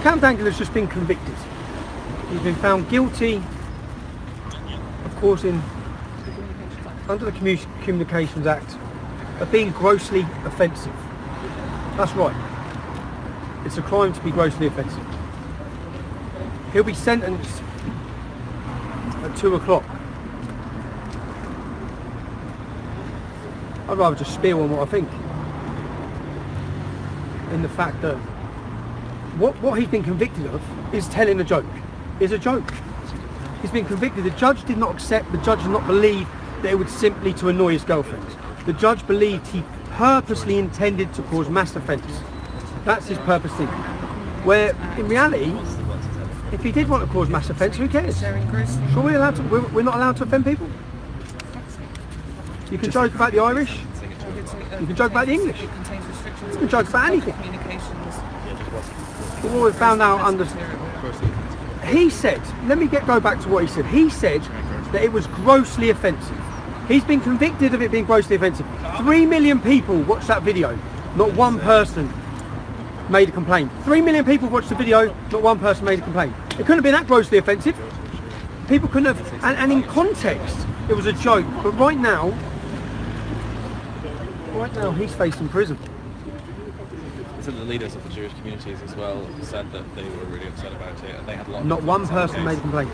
Count Dankula's just been convicted. He's been found guilty of causing, under the Communications Act, of being grossly offensive. That's right. It's a crime to be grossly offensive. He'll be sentenced at 2 o'clock. I'd rather just spiel on what I think. In the fact that what he's been convicted of is telling a joke. Is a joke. He's been convicted. The judge did not accept, the judge did not believe that it was simply to annoy his girlfriend. The judge believed he purposely intended to cause mass offence. That's his purpose thing. Where in reality, if he did want to cause mass offence, who cares? Sure, we're not allowed to offend people. You can joke about the Irish. You can joke about the English. You can joke about anything. But what we found out under... He said, let me go back to what he said. He said that it was grossly offensive. He's been convicted of it being grossly offensive. 3 million people watched that video. Not one person made a complaint. 3 million people watched the video, not one person made a complaint. It couldn't have been that grossly offensive. People couldn't have... And in context, it was a joke. But right now, he's facing prison. So the leaders of the Jewish communities as well said that they were really upset about it, and they had a lot. Not one person made a complaint.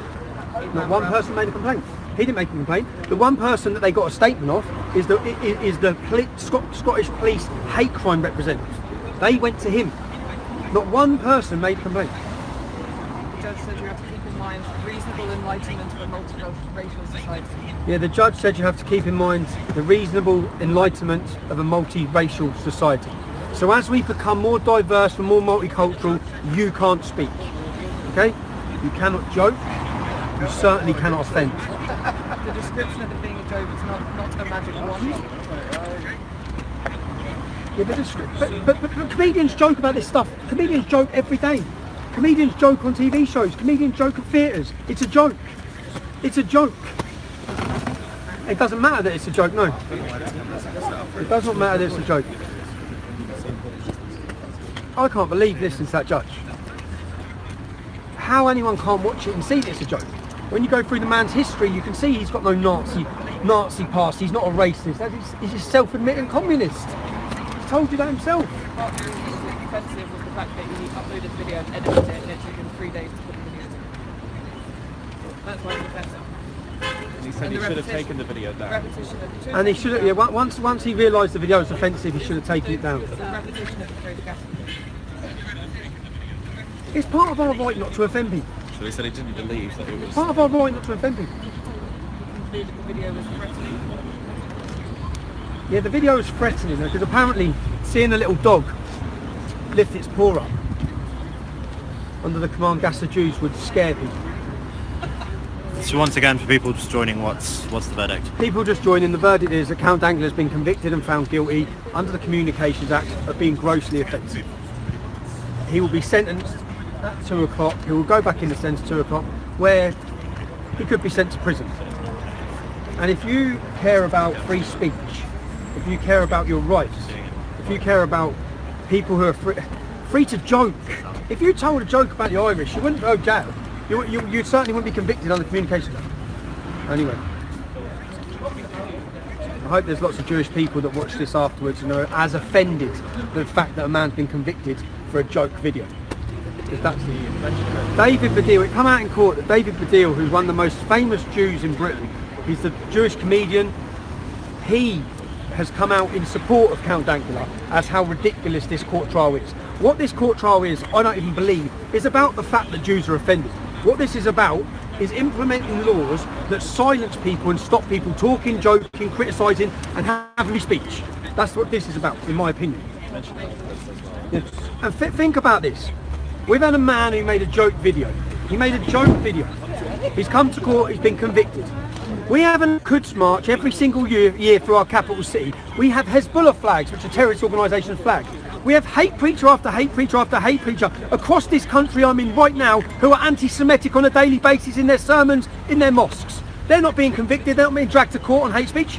Not one person made a complaint. He didn't make a complaint. The one person that they got a statement of is the Scottish Police hate crime representative. They went to him. Not one person made a complaint. The judge said you have to keep in mind reasonable enlightenment of a multiracial society. Yeah, the judge said you have to keep in mind the reasonable enlightenment of a multiracial society. So as we become more diverse and more multicultural, you can't speak. Okay? You cannot joke. You certainly cannot offend. The description of it being a joke is not a magic wand. Yeah, but comedians joke about this stuff. Comedians joke every day. Comedians joke on TV shows. Comedians joke at theatres. It's a joke. It's a joke. It doesn't matter that it's a joke, no. It does not matter that it's a joke. I can't believe listening to that judge. How anyone can't watch it and see that it's a joke. When you go through the man's history, you can see he's got no Nazi past. He's not a racist. He's a self-admitting communist. He's told you that himself. Part of the reason it was offensive was the fact that he uploaded the video and edited it, and it took him 3 days to put the video together. That's why it was offensive. He said he should have taken the video down. And he should have, yeah, once he realised the video was offensive, he should have taken it down. It's part of our right not to offend people. So he said he didn't believe that it was... Part of our right not to offend people. The video was threatening. Yeah, the video was threatening because apparently seeing a little dog lift its paw up under the command gas of Jews would scare people. So once again, for people just joining, what's the verdict? People just joining, the verdict is that Count Dankula has been convicted and found guilty under the Communications Act of being grossly offensive. He will be sentenced at 2 o'clock. He will go back in the sentence at 2 o'clock, where he could be sent to prison. And if you care about free speech, if you care about your rights, if you care about people who are free to joke, if you told a joke about the Irish, you wouldn't go to jail. You certainly wouldn't be convicted under the Communications Act. Anyway, I hope there's lots of Jewish people that watch this afterwards and are as offended at the fact that a man's been convicted for a joke video. Because that's David Baddiel. It come out in court that David Baddiel, who's one of the most famous Jews in Britain, he's the Jewish comedian. He has come out in support of Count Dankula as how ridiculous this court trial is. What this court trial is, I don't even believe, is about the fact that Jews are offended. What this is about is implementing laws that silence people and stop people talking, joking, criticising and having free speech. That's what this is about, in my opinion. Yeah. And think about this. We've had a man who made a joke video. He made a joke video. He's come to court, he's been convicted. We have a Quds march every single year through our capital city. We have Hezbollah flags, which are terrorist organisations' flags. We have hate preacher after hate preacher after hate preacher across this country I'm in right now who are anti-Semitic on a daily basis in their sermons, in their mosques. They're not being convicted, they're not being dragged to court on hate speech.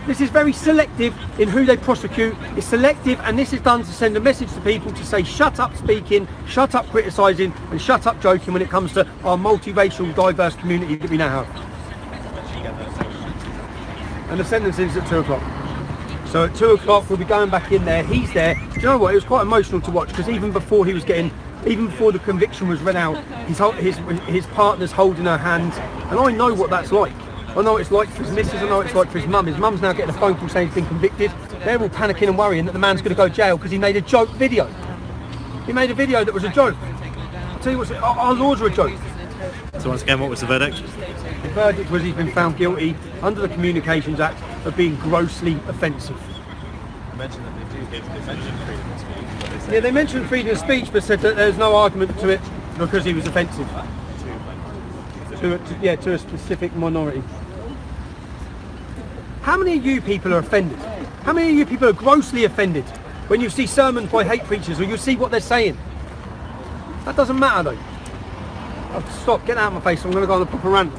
This is very selective in who they prosecute. It's selective, and this is done to send a message to people to say shut up speaking, Shut up criticising and shut up joking when it comes to our multiracial, diverse community that we now have. And the sentencing's at 2 o'clock. So at 2 o'clock we'll be going back in there. He's there. Do you know what? It was quite emotional to watch because even before the conviction was read out, his partner's holding her hand, and I know what that's like. I know what it's like for his missus. I know what it's like for his mum. His mum's now getting a phone call saying he's been convicted. They're all panicking and worrying that the man's going to go to jail because he made a joke video. He made a video that was a joke. I'll tell you what, our laws are a joke. So once again, what was the verdict? The verdict was he's been found guilty under the Communications Act of being grossly offensive. I mentioned that they mentioned freedom of speech, but they said Yeah, they mentioned freedom of speech, but said that there's no argument to it because he was offensive to a specific minority. How many of you people are offended? How many of you people are grossly offended when you see sermons by hate preachers or you see what they're saying? That doesn't matter though. Oh, stop, get out of my face, I'm going to go on a proper rant.